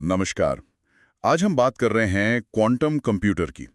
नमस्कार। आज हम बात कर रहे हैं क्वांटम कंप्यूटर की।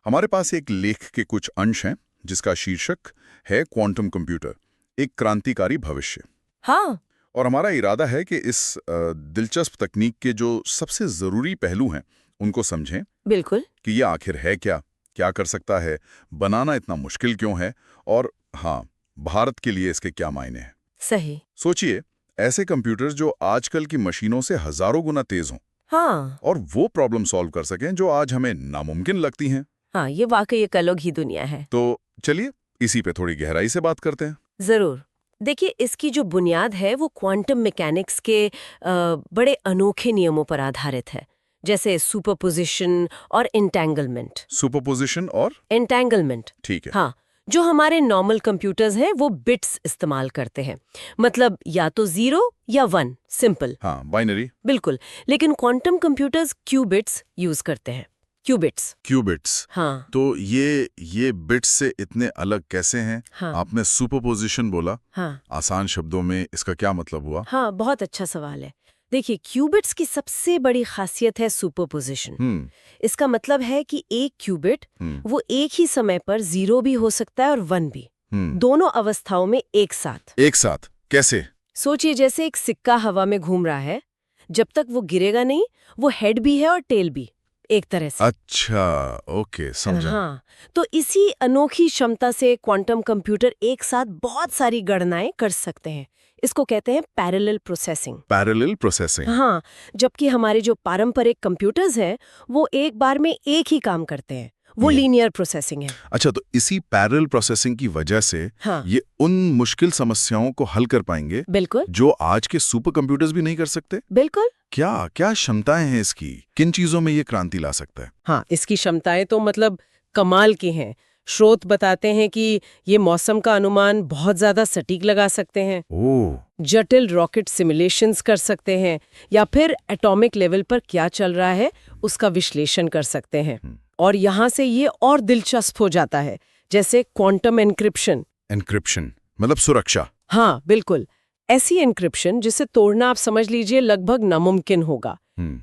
हमारे पास एक लेख के कुछ अंश हैं जिसका शीर्षक है क्वांटम कंप्यूटर, एक क्रांतिकारी भविष्य। हाँ। और हमारा इरादा है कि इस दिलचस्प तकनीक के जो सबसे ज़रूरी पहलू हैं उनको समझें बिल्कुल। कि ये आखिर है क्या, क्या कर सकता है, बनाना इतना मुश्किल क्यों है, और हाँ, भारत के लिए इसके क्या मायने हैं। सही। सोचिए, ऐसे कंप्यूटर्स जो आजकल की मशीनों से हजारों गुना तेज हों हाँ। और वो प्रॉब्लम सॉल्व कर सकें जो आज हमें नामुमकिन लगती हैं। हाँ, ये वाकई एक अलग ही दुनिया है। तो चलिए इसी पे थोड़ी गहराई से बात करते हैं। जरूर। देखिए, इसकी जो बुनियाद है वो क्वांटम मैकेनिक्स के बड़े अनोखे नियमों पर आधारित है, जैसे सुपरपोजिशन और एंटेंगलमेंट। सुपरपोजिशन और एंटेंगलमेंट। ठीक है। हाँ, जो हमारे नॉर्मल कंप्यूटर्स हैं वो बिट्स इस्तेमाल करते हैं, मतलब या तो 0 या 1, सिंपल। हाँ, बाइनरी। बिल्कुल। लेकिन क्वांटम कंप्यूटर्स क्यूबिट्स यूज करते हैं। क्यूबिट्स। क्यूबिट्स। हाँ। तो ये बिट्स से इतने अलग कैसे हैं? हाँ। आपने सुपरपोजिशन बोला। हाँ। आसान शब्दों में इसका क्या मतलब हुआ? हाँ, बहुत अच्छा सवाल है। देखिए, क्यूबिट्स की सबसे बड़ी खासियत है सुपरपोजिशन। इसका मतलब है कि एक क्यूबिट वो एक ही समय पर 0 भी हो सकता है और 1 भी, दोनों अवस्थाओं में एक साथ। एक साथ कैसे? सोचिए, जैसे एक सिक्का हवा में घूम रहा है, जब तक वो गिरेगा नहीं, वो हेड भी है और टेल भी, एक तरह से। अच्छा, ओके, समझा। हाँ, तो इसी अनोखी क्षमता से क्वांटम कंप्यूटर एक साथ बहुत सारी गणनाएं कर सकते हैं। इसको कहते हैं पैरेलल प्रोसेसिंग। Parallel processing. हाँ, जबकि हमारे जो पारंपरिक कंप्यूटर्स हैं वो एक बार में एक ही काम करते हैं, वो लीनियर प्रोसेसिंग है। अच्छा, तो इसी पैरेलल प्रोसेसिंग की वजह से हाँ। ये उन मुश्किल समस्याओं को हल कर पाएंगे बिल्कुल। जो आज के सुपर कंप्यूटर्स भी नहीं कर सकते। बिल्कुल। क्या क्या क्षमताएं हैं इसकी? किन चीजों में ये क्रांति ला सकता है? हाँ, इसकी क्षमताएं तो मतलब कमाल की हैं। स्रोत बताते हैं कि ये मौसम का अनुमान बहुत ज्यादा सटीक लगा सकते हैं, ओह, जटिल रॉकेट सिमुलेशंस कर सकते हैं, या फिर एटॉमिक लेवल पर क्या चल रहा है उसका विश्लेषण कर सकते हैं। और यहाँ से ये और दिलचस्प हो जाता है, जैसे क्वांटम एन्क्रिप्शन। एन्क्रिप्शन मतलब सुरक्षा। हाँ, बिल्कुल। ऐसी एन्क्रिप्शन जिसे तोड़ना आप समझ लीजिए लगभग नामुमकिन होगा।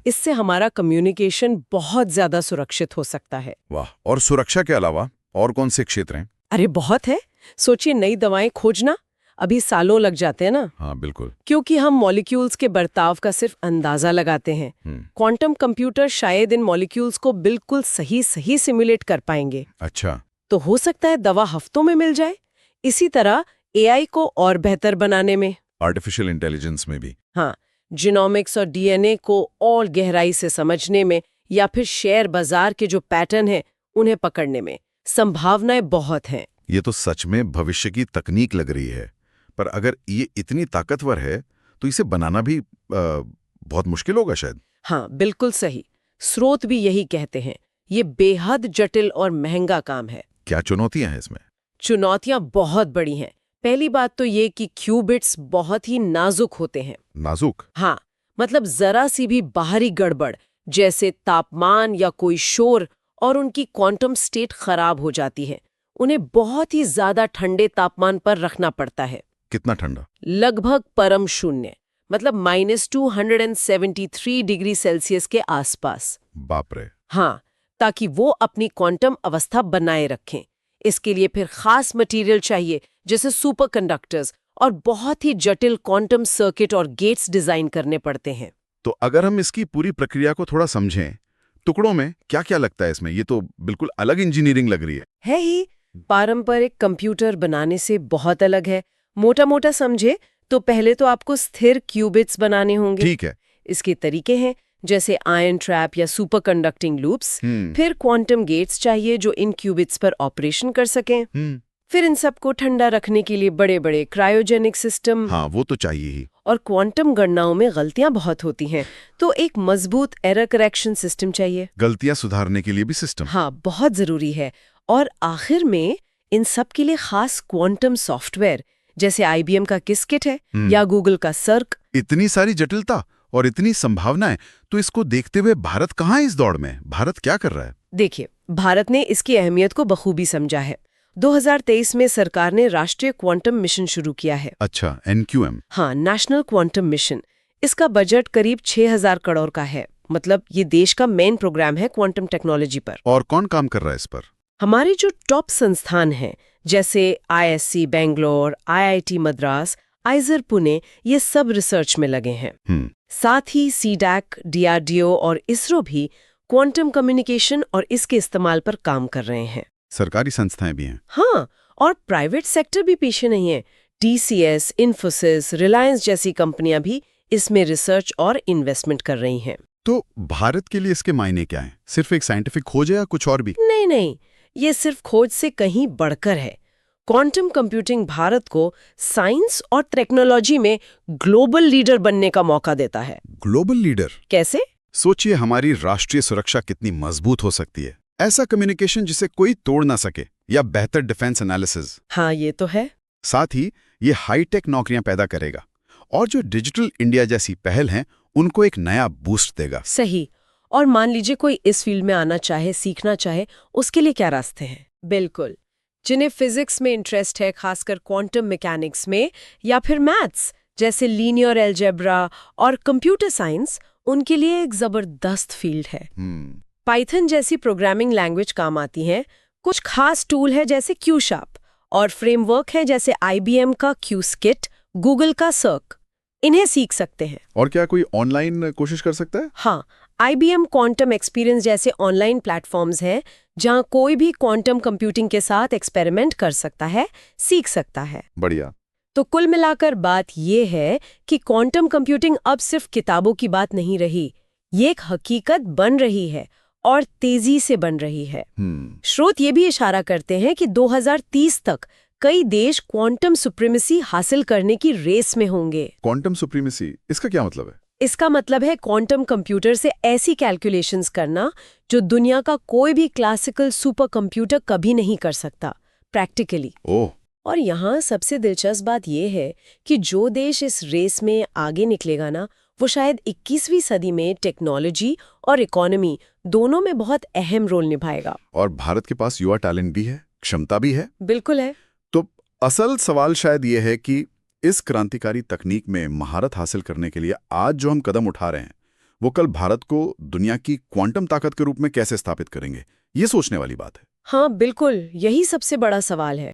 इससे हमारा कम्युनिकेशन बहुत ज्यादा सुरक्षित हो सकता है। वाह। और सुरक्षा के अलावा और कौन से क्षेत्र हैं? अरे बहुत है। सोचिए, नई दवाएं खोजना अभी सालों लग जाते हैं ना। हाँ, बिल्कुल। क्योंकि हम मॉलिक्यूल्स के बर्ताव का सिर्फ अंदाजा लगाते हैं। क्वांटम कंप्यूटर शायद इन मॉलिक्यूल्स को बिल्कुल सही सही सिमुलेट कर पाएंगे। अच्छा। तो हो सकता है दवा हफ्तों में मिल जाए। इसी तरह एआई को और बेहतर बनाने में, आर्टिफिशियल इंटेलिजेंस में भी। हाँ, जीनोमिक्स और डीएनए को और गहराई से समझने में, या फिर शेयर बाजार के जो पैटर्न हैं उन्हें पकड़ने में संभावनाएं बहुत हैं। ये तो सच में भविष्य की तकनीक लग रही है। पर अगर ये इतनी ताकतवर है तो इसे बनाना भी बहुत मुश्किल होगा शायद। हाँ, बिल्कुल सही। स्रोत भी यही कहते हैं, ये बेहद जटिल और महंगा काम है। क्या चुनौतियां हैं इसमें? चुनौतियां बहुत बड़ी हैं। पहली बात तो ये कि क्यूबिट्स बहुत ही नाजुक होते हैं। नाजुक? हाँ, मतलब जरा सी भी बाहरी गड़बड़, जैसे तापमान या कोई शोर, और उनकी क्वांटम स्टेट खराब हो जाती है। उन्हें बहुत ही ज्यादा ठंडे तापमान पर रखना पड़ता है। कितना ठंडा? लगभग परम शून्य, मतलब -273 डिग्री सेल्सियस के आसपास। बाप रे। हाँ, ताकि वो अपनी क्वांटम अवस्था बनाए रखें। इसके लिए फिर खास मटेरियल चाहिए, जैसे सुपरकंडक्टर्स, और बहुत ही जटिल क्वांटम सर्किट और गेट्स डिजाइन करने पड़ते हैं। तो अगर हम इसकी पूरी प्रक्रिया को थोड़ा समझें, टुकड़ों में क्या क्या लगता है इसमें? ये तो बिल्कुल अलग इंजीनियरिंग लग रही है ही। पारंपरिक कंप्यूटर बनाने से बहुत अलग है। मोटा मोटा समझे तो पहले तो आपको स्थिर क्यूबिट्स बनाने होंगे। ठीक है। इसके तरीके हैं, जैसे आयन ट्रैप या सुपर कंडक्टिंग लूप्स। फिर क्वांटम गेट्स चाहिए जो इन क्यूबिट्स पर ऑपरेशन कर सकें। फिर इन सबको ठंडा रखने के लिए बड़े बड़े क्रायोजेनिक सिस्टम। हाँ, वो तो चाहिए ही। और क्वांटम गणनाओं में गलतियां बहुत होती हैं, तो एक मजबूत एरर करेक्शन सिस्टम चाहिए। गलतियां सुधारने के लिए भी सिस्टम? हाँ, बहुत जरूरी है। और आखिर में इन सब के लिए खास क्वांटम सॉफ्टवेयर, जैसे आईबीएम का किस्किट है या गूगल का सर्क। इतनी सारी जटिलता और इतनी संभावनाएं, तो इसको देखते हुए भारत कहाँ है इस दौड़ में? भारत क्या कर रहा है? देखिए, भारत ने इसकी अहमियत को बखूबी समझा है। 2023 में सरकार ने राष्ट्रीय क्वांटम मिशन शुरू किया है। अच्छा, एनक्यूएम। हाँ, नेशनल क्वांटम मिशन। इसका बजट करीब 6,000 करोड़ का है। मतलब ये देश का मेन प्रोग्राम है क्वांटम टेक्नोलॉजी पर। और कौन काम कर रहा है इस पर? हमारे जो टॉप संस्थान हैं जैसे ISC बेंगलोर, IIT मद्रास, आइजर पुणे, ये सब रिसर्च में लगे हैं। साथ ही CDAC, DRDO और इसरो भी क्वांटम कम्युनिकेशन और इसके इस्तेमाल पर काम कर रहे हैं। सरकारी संस्थाएं भी हैं। हाँ, और प्राइवेट सेक्टर भी पीछे नहीं है। TCS, इन्फोसिस, रिलायंस जैसी कंपनियां भी इसमें रिसर्च और इन्वेस्टमेंट कर रही हैं। तो भारत के लिए इसके मायने क्या हैं? सिर्फ एक साइंटिफिक खोज है या कुछ और भी? नहीं, ये सिर्फ खोज से कहीं बढ़कर है। क्वांटम कंप्यूटिंग भारत को साइंस और टेक्नोलॉजी में ग्लोबल लीडर बनने का मौका देता है। ग्लोबल लीडर कैसे? सोचिए, हमारी राष्ट्रीय सुरक्षा कितनी मजबूत हो सकती है। ऐसा कम्युनिकेशन जिसे कोई तोड़ ना सके, या बेहतर डिफेंस एनालिसिस। हाँ, ये तो है। साथ ही ये हाईटेक नौकरियां पैदा करेगा और जो डिजिटल इंडिया जैसी पहल हैं उनको एक नया बूस्ट देगा। सही। और मान लीजिए कोई इस फील्ड में आना चाहे, सीखना चाहे, उसके लिए क्या रास्ते हैं? बिल्कुल, जिन्हें फिजिक्स में इंटरेस्ट है, खासकर क्वांटम मैकेनिक्स में, या फिर मैथ्स जैसे लीनियर अलजेब्रा और कंप्यूटर साइंस, उनके लिए एक जबरदस्त फील्ड है। पाइथन जैसी प्रोग्रामिंग लैंग्वेज काम आती है। कुछ खास टूल है जैसे क्यूशार्प, और फ्रेमवर्क है जैसे IBM का क्यूस्किट, गूगल का सर्क। इन्हें सीख सकते हैं। और क्या कोई ऑनलाइन कोशिश कर सकता है? हाँ, IBM क्वांटम एक्सपीरियंस जैसे ऑनलाइन प्लेटफॉर्म्स हैं जहां कोई भी क्वांटम कंप्यूटिंग के साथ एक्सपेरिमेंट कर सकता है, सीख सकता है। बढ़िया। तो कुल मिलाकर बात ये है कि क्वांटम कंप्यूटिंग अब सिर्फ किताबों की बात नहीं रही, ये एक हकीकत बन रही है और तेजी से बन रही है। स्रोत ये भी इशारा करते हैं कि 2030 तक कई देश क्वांटम सुप्रीमेसी हासिल करने की रेस में होंगे। क्वांटम सुप्रीमेसी, इसका क्या मतलब है? इसका मतलब है क्वांटम कंप्यूटर से ऐसी कैलकुलेशंस करना जो दुनिया का कोई भी क्लासिकल सुपर कंप्यूटर कभी नहीं कर सकता, प्रैक्टिकली। ओह। और यहाँ सबसे दिलचस्प बात यह है कि जो देश इस रेस में आगे निकलेगा ना, वो शायद 21वीं सदी में टेक्नोलॉजी और इकोनॉमी दोनों में बहुत अहम रोल निभाएगा। और भारत के पास युवा टैलेंट भी है, क्षमता भी है। बिल्कुल है। तो असल सवाल शायद ये है कि इस क्रांतिकारी तकनीक में महारत हासिल करने के लिए आज जो हम कदम उठा रहे हैं, वो कल भारत को दुनिया की क्वांटम ताकत के रूप में कैसे स्थापित करेंगे? ये सोचने वाली बात है। हाँ, बिल्कुल, यही सबसे बड़ा सवाल है।